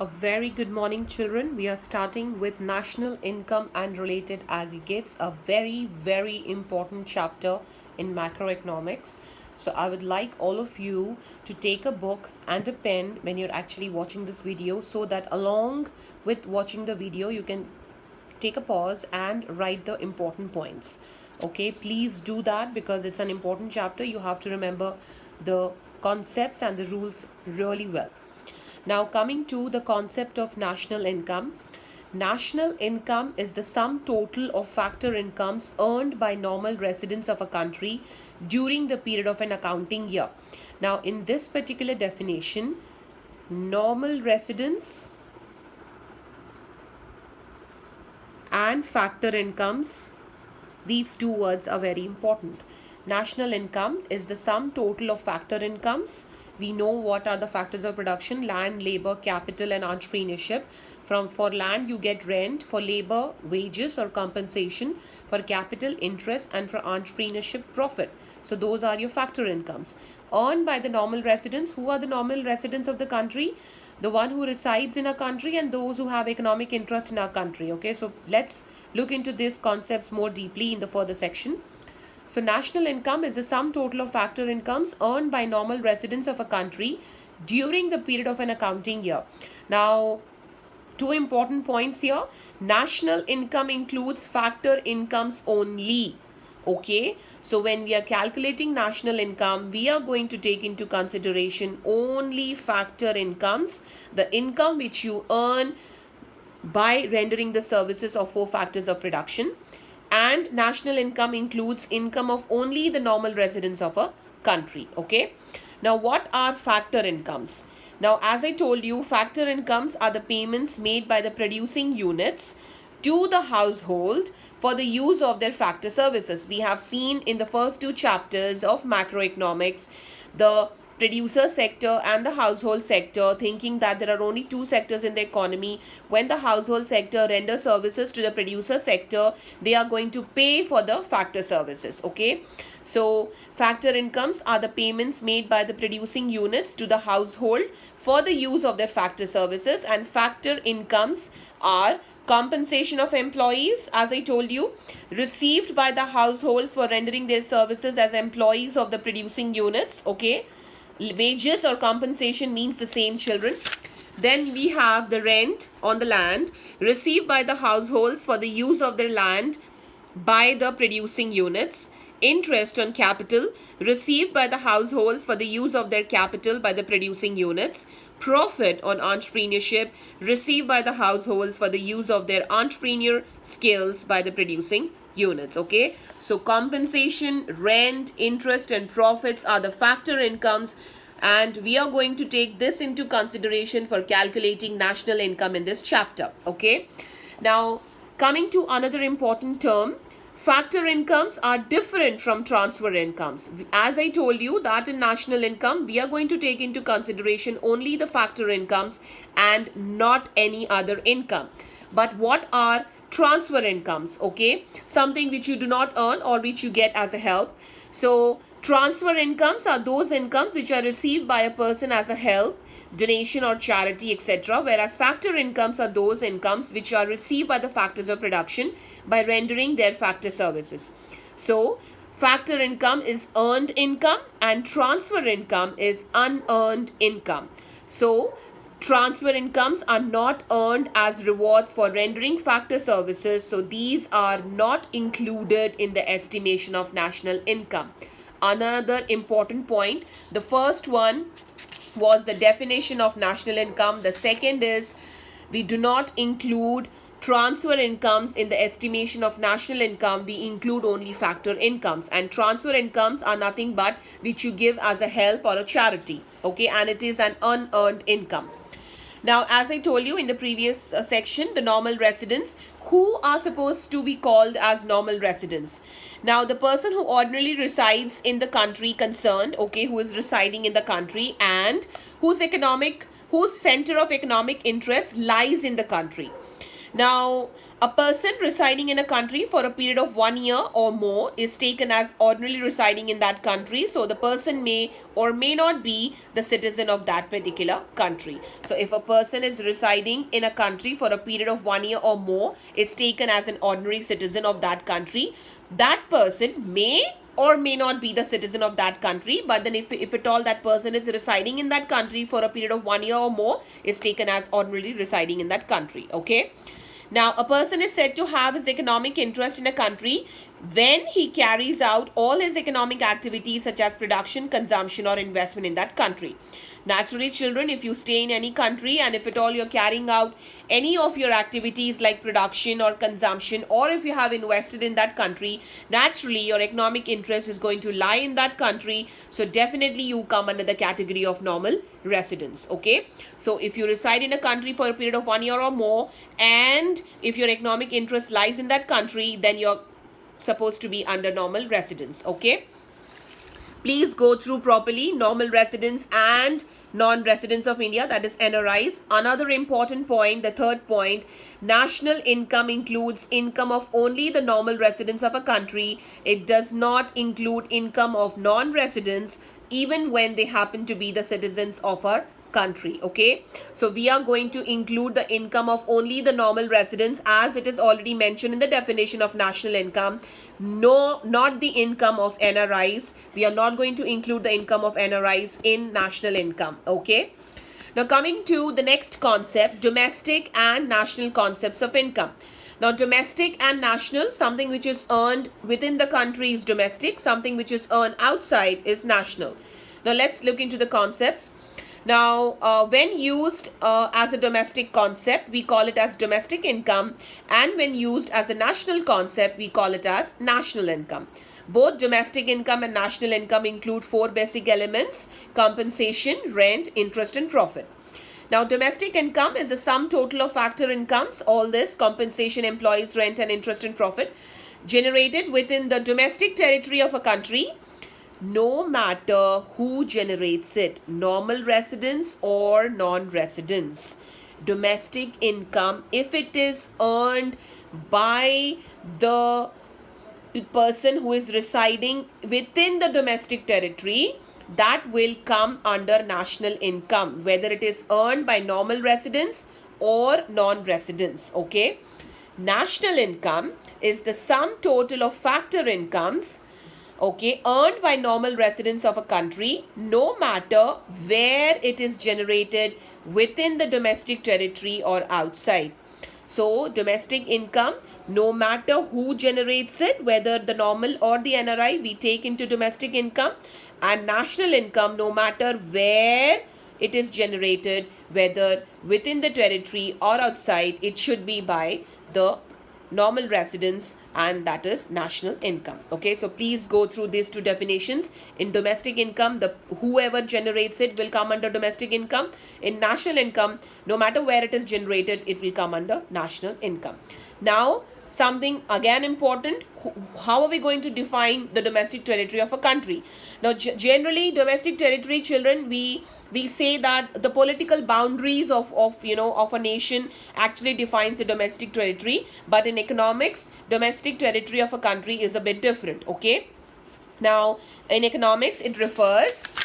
A very good morning, children. We are starting with national income and related aggregates, a very important chapter in macroeconomics. So, I would like all of you to take a book and a pen when you're actually watching this video so that along with watching the video, you can take a pause and write the important points. Okay, please do that because it's an important chapter. You have to remember the concepts and the rules really well. Now, coming to the concept of national income. National income is the sum total of factor incomes earned by normal residents of a country during the period of an accounting year. Now, in this particular definition, normal residents and factor incomes, these two words are very important. National income is the sum total of factor incomes. We know what are the factors of production: land, labor, capital, and entrepreneurship. For land, you get rent; for labor, wages or compensation; for capital, interest; and for entrepreneurship, profit. So those are your factor incomes earned by the normal residents. Who are the normal residents of the country? The one who resides in a country and those who have economic interest in our country. Okay, so let's look into these concepts more deeply in the further section. So national income is the sum total of factor incomes earned by normal residents of a country during the period of an accounting year. Now, two important points here. National income includes factor incomes only. Okay, so when we are calculating national income, we are going to take into consideration only factor incomes, the income which you earn by rendering the services of four factors of production. And national income includes income of only the normal residents of a country. Okay, now what are factor incomes? Now, as I told you, factor incomes are the payments made by the producing units to the household for the use of their factor services. We have seen in the first two chapters of macroeconomics the producer sector and the household sector, thinking that there are only two sectors in the economy. When the household sector renders services to the producer sector, they are going to pay for the factor services. Okay, so factor incomes are the payments made by the producing units to the household for the use of their factor services, and factor incomes are compensation of employees, as I told you, received by the households for rendering their services as employees of the producing units. Okay, wages or compensation means the same, children. Then we have the rent on the land received by the households for the use of their land by the producing units. Interest on capital received by the households for the use of their capital by the producing units. Profit on entrepreneurship received by the households for the use of their entrepreneur skills by the producing units. Okay, so compensation, rent, interest, and profits are the factor incomes, and we are going to take this into consideration for calculating national income in this chapter. Okay, now coming to another important term, factor incomes are different from transfer incomes. As I told you that in national income, we are going to take into consideration only the factor incomes and not any other income. But what are transfer incomes? Okay, something which you do not earn or which you get as a help. So transfer incomes are those incomes which are received by a person as a help, donation or charity, etc. Whereas factor incomes are those incomes which are received by the factors of production by rendering their factor services. So factor income is earned income and transfer income is unearned income. So transfer incomes are not earned as rewards for rendering factor services, so these are not included in the estimation of national income. Another important point, the first one was the definition of national income. The second is we do not include transfer incomes in the estimation of national income. We include only factor incomes, and transfer incomes are nothing but which you give as a help or a charity. Okay, and it is an unearned income. Now, as I told you in the previous section, the normal residents, who are supposed to be called as normal residents? Now, the person who ordinarily resides in the country concerned, okay, who is residing in the country and whose center of economic interest lies in the country. Now, a person residing in a country for a period of 1 year or more is taken as ordinarily residing in that country. So, the person may or may not be the citizen of that particular country. So, if a person is residing in a country for a period of 1 year or more, is taken as an ordinary citizen of that country. That person may or may not be the citizen of that country, but then if at all that person is residing in that country for a period of 1 year or more, is taken as ordinarily residing in that country. Okay. Now, a person is said to have his economic interest in a country when he carries out all his economic activities such as production, consumption, or investment in that country. Naturally, children, if you stay in any country and if at all you're carrying out any of your activities like production or consumption, or if you have invested in that country, naturally your economic interest is going to lie in that country. So definitely you come under the category of normal residence. Okay. So if you reside in a country for a period of 1 year or more, and if your economic interest lies in that country, then you're supposed to be under normal residence. Okay. Please go through properly normal residents and non-residents of India, that is NRIs. Another important point, the third point, national income includes income of only the normal residents of a country. It does not include income of non-residents even when they happen to be the citizens of our country. Okay, so we are going to include the income of only the normal residents, as it is already mentioned in the definition of national income. No, not the income of NRIs. We are not going to include the income of NRIs in national income. Okay, now coming to the next concept, domestic and national concepts of income. Now, domestic and national, something which is earned within the country is domestic, something which is earned outside is national. Now let's look into the concepts. Now, when used as a domestic concept, we call it as domestic income, and when used as a national concept, we call it as national income. Both domestic income and national income include four basic elements: compensation, rent, interest, and profit. Now, domestic income is the sum total of factor incomes, all this compensation, employees, rent, and interest and profit, generated within the domestic territory of a country, no matter who generates it, normal residents or non-residents. Domestic income, if it is earned by the person who is residing within the domestic territory, that will come under national income, whether it is earned by normal residents or non-residents. Okay, national income is the sum total of factor incomes, okay, earned by normal residents of a country, no matter where it is generated within the domestic territory or outside. So, domestic income, no matter who generates it, whether the normal or the NRI, we take into domestic income. And national income, no matter where it is generated, whether within the territory or outside, it should be by the normal residents, and that is national income. Okay, so please go through these two definitions. In domestic income, the whoever generates it will come under domestic income. In national income, no matter where it is generated, it will come under national income. Now, something again important, how are we going to define the domestic territory of a country? Now, generally domestic territory, children, we say that the political boundaries of a nation actually defines the domestic territory, but in economics, domestic territory of a country is a bit different. Okay, now in economics it refers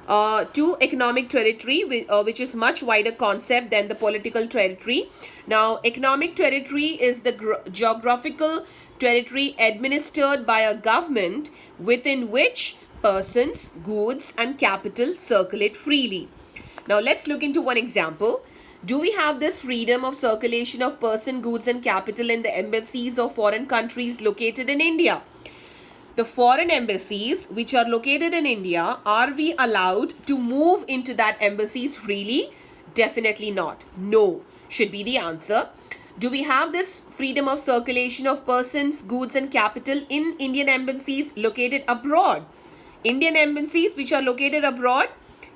to economic territory, which is much wider concept than the political territory. Now, economic territory is the geographical territory administered by a government within which persons, goods, and capital circulate freely. Now, let's look into one example. Do we have this freedom of circulation of person, goods, and capital in the embassies of foreign countries located in India? The foreign embassies which are located in India, are we allowed to move into that embassies freely? Definitely not. No, should be the answer. Do we have this freedom of circulation of persons, goods, and capital in Indian embassies located abroad? Indian embassies which are located abroad?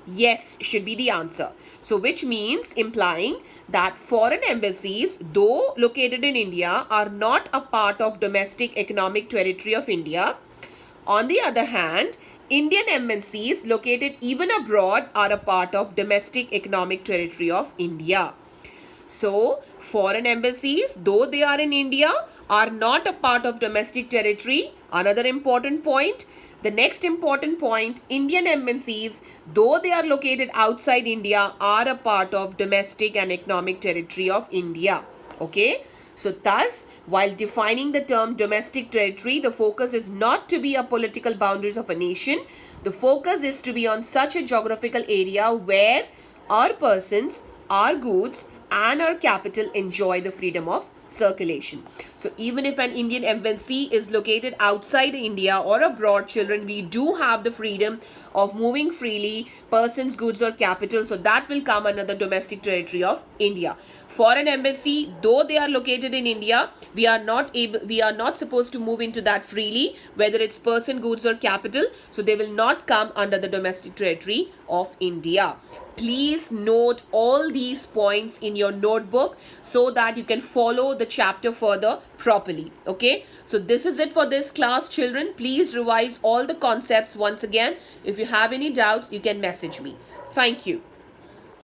Yes, should be the answer. So, which means implying that foreign embassies, though located in India, are not a part of domestic economic territory of India. On the other hand, Indian embassies located even abroad are a part of domestic economic territory of India. So, foreign embassies, though they are in India, are not a part of domestic territory. Another important point. The next important point, Indian embassies, though they are located outside India, are a part of domestic and economic territory of India. Okay. So thus, while defining the term domestic territory, the focus is not to be a political boundaries of a nation. The focus is to be on such a geographical area where our persons, our goods and our capital enjoy the freedom of circulation. So even if an Indian embassy is located outside India or abroad, children, we do have the freedom of moving freely, persons, goods or capital. So that will come under the domestic territory of India. Foreign embassy, though they are located in India, we are not supposed to move into that freely, whether it's person, goods or capital. So they will not come under the domestic territory of India. Please note all these points in your notebook so that you can follow the chapter further properly. Okay, so this is it for this class, children. Please revise all the concepts once again. If you have any doubts, you can message me. Thank you.